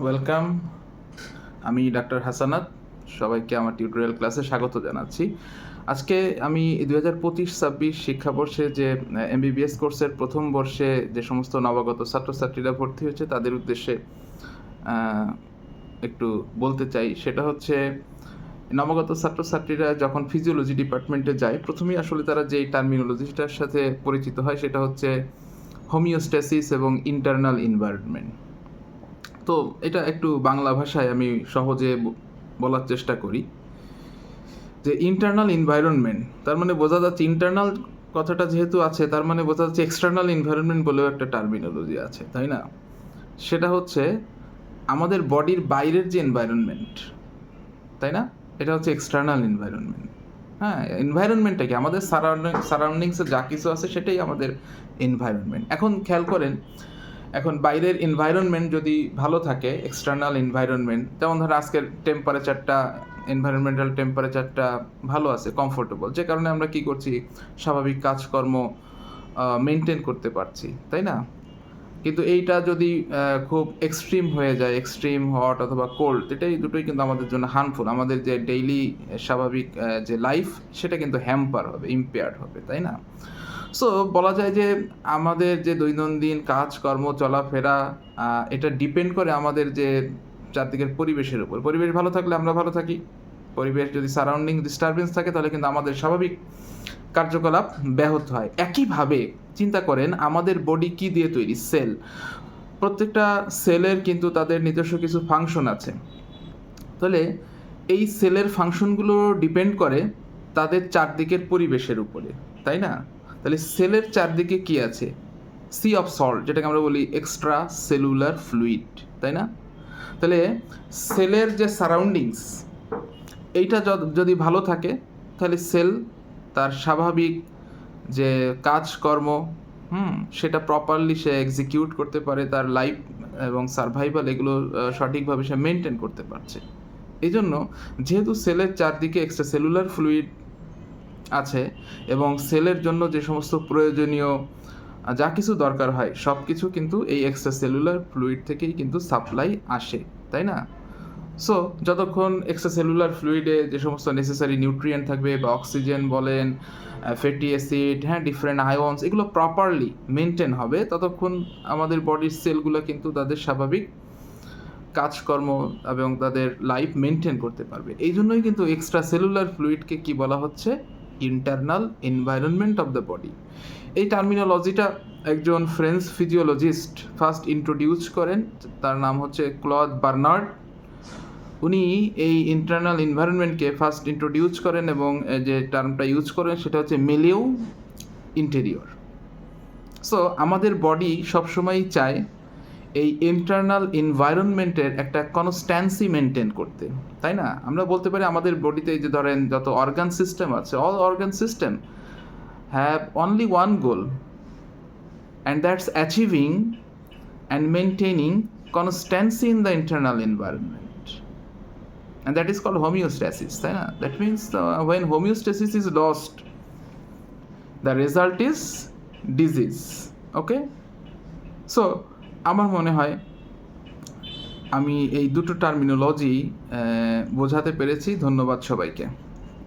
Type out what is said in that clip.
Welcome. আমি doctor Hasnat, সবাইকে আমার টিউটোরিয়াল ক্লাসে স্বাগত জানাচ্ছি। আজকে আমি 2025-26 শিক্ষাবর্ষে যে এমবিবিএস কোর্সের প্রথম বর্ষে যে সমস্ত নবাগত ছাত্রছাত্রীরা ভর্তি হয়েছে তাদের উদ্দেশ্যে একটু বলতে চাই। সেটা হচ্ছে, নবাগত ছাত্রছাত্রীরা যখন ফিজিওলজি ডিপার্টমেন্টে যায়, প্রথমেই আসলে তারা যেই টার্মিনোলজিটার সাথে পরিচিত হয় সেটা হচ্ছে হোমিওস্ট্যাসিস এবং ইন্টারনাল এনভায়রনমেন্ট। তো এটা একটু বাংলা ভাষায় আমি সহজে বলার চেষ্টা করি যে ইন্টারনাল এনভায়রনমেন্ট, তার মানে বোঝা যাচ্ছে ইন্টারনাল কথাটা যেহেতু আছে, তার মানে বোঝা যাচ্ছে এক্সটার্নাল এনভায়রনমেন্ট বলেও একটা টার্মিনোলজি আছে, তাই না? সেটা হচ্ছে আমাদের বডির বাইরের যে এনভায়রনমেন্ট, তাই না? এটা হচ্ছে এক্সটার্নাল এনভায়রনমেন্ট। হ্যাঁ, এনভায়রনমেন্টটা কি? আমাদের সারাউন্ডিংসে যা কিছু আছে সেটাই আমাদের এনভায়রনমেন্ট। এখন খেয়াল করেন, এখন বাইরের এনভায়রনমেন্ট যদি ভালো থাকে, এক্সটার্নাল এনভায়রনমেন্ট, যেমন ধরো আজকের টেম্পারেচারটা, এনভায়রনমেন্টাল টেম্পারেচারটা ভালো আছে, কমফোর্টেবল, যে কারণে আমরা কি করছি, স্বাভাবিক কাজকর্ম মেনটেন করতে পারছি, তাই না? কিন্তু এইটা যদি খুব এক্সট্রিম হয়ে যায়, এক্সট্রিম হট অথবা কোল্ড, দুটোই কিন্তু আমাদের জন্য হার্মফুল। আমাদের যে ডেইলি স্বাভাবিক যে লাইফ, সেটা কিন্তু হ্যাম্পার হবে, ইম্পেয়ার্ড হবে, তাই না? সো বলা যায় যে আমাদের যে দৈনন্দিন কাজকর্ম, চলাফেরা, এটা ডিপেন্ড করে আমাদের যে চারদিকের পরিবেশের উপর। পরিবেশ ভালো থাকলে আমরা ভালো থাকি। পরিবেশ যদি সারাউন্ডিং ডিস্টারবেন্স থাকে, তাহলে কিন্তু আমাদের স্বাভাবিক কার্যকলাপ ব্যাহত হয়। একইভাবে চিন্তা করেন, আমাদের বডি কি দিয়ে তৈরি? সেল। প্রত্যেকটা সেলের কিন্তু তাদের নিজস্ব কিছু ফাংশন আছে। তাহলে এই সেলের ফাংশনগুলো ডিপেন্ড করে তাদের চারদিকের পরিবেশের উপরে, তাই না? তাহলে সেলের চারদিকে কি আছে? সি অফ সল্ট, যেটাকে আমরা বলি এক্সট্রা সেলুলার ফ্লুইড, তাই না? তাহলে সেলের যে সারাউন্ডিংস, এইটা যদি ভালো থাকে, তাহলে সেল তার স্বাভাবিক যে কাজকর্ম, সেটা প্রপারলি সে এক্সিকিউট করতে পারে, তার লাইফ এবং সার্ভাইভাল এগুলো সঠিকভাবে সে মেনটেন করতে পারছে। এই জন্য, যেহেতু সেলের চারদিকে এক্সট্রা সেলুলার ফ্লুইড আছে এবং সেলের জন্য যে সমস্ত প্রয়োজনীয় যা কিছু দরকার হয়, সব কিছু কিন্তু এই এক্সট্রা সেলুলার ফ্লুইড থেকেই কিন্তু সাপ্লাই আসে, তাই না? সো যতক্ষণ এক্সট্রা সেলুলার ফ্লুইডে যে সমস্ত নেসেসারি নিউট্রিয়েন্ট থাকবে, বা অক্সিজেন বলেন, ফ্যাটি অ্যাসিড, ডিফারেন্ট আয়ন্স, এগুলো প্রপারলি মেনটেন হবে, ততক্ষণ আমাদের বডির সেলগুলো কিন্তু তাদের স্বাভাবিক কাজকর্ম এবং তাদের লাইফ মেনটেন করতে পারবে। এই জন্যই কিন্তু এক্সট্রা সেলুলার ফ্লুইডকে কি বলা হচ্ছে? Internal environment of the body. এই টার্মিনোলজিটা একজন ফ্রেঞ্চ ফিজিওলজিস্ট ফার্স্ট ইন্ট্রোডিউস করেন, তার নাম হচ্ছে ক্লদ বার্নার্ড। উনি এই ইন্টারনাল এনভায়রনমেন্টকে ফার্স্ট ইন্ট্রোডিউস করেন এবং যে টার্মটা ইউজ করেন সেটা হচ্ছে মিলিউ ইন্টেরিয়র। সো আমাদের বডি সবসময়ই চায় এই ইন্টারনাল এনভায়রনমেন্টের একটা কনস্ট্যান্সি মেনটেন করতে, তাই না? আমরা বলতে পারি আমাদের বডিতে যে ধরেন যত অর্গান সিস্টেম আছে, all organ system have only one goal, and that's achieving and maintaining constancy in the internal environment, and that is called homeostasis, তাই না? That means when homeostasis is lost, the result is disease. Okay, so আমার মনে হয় আমি এই দুটো terminology বোঝাতে পেরেছি। ধন্যবাদ সবাইকে।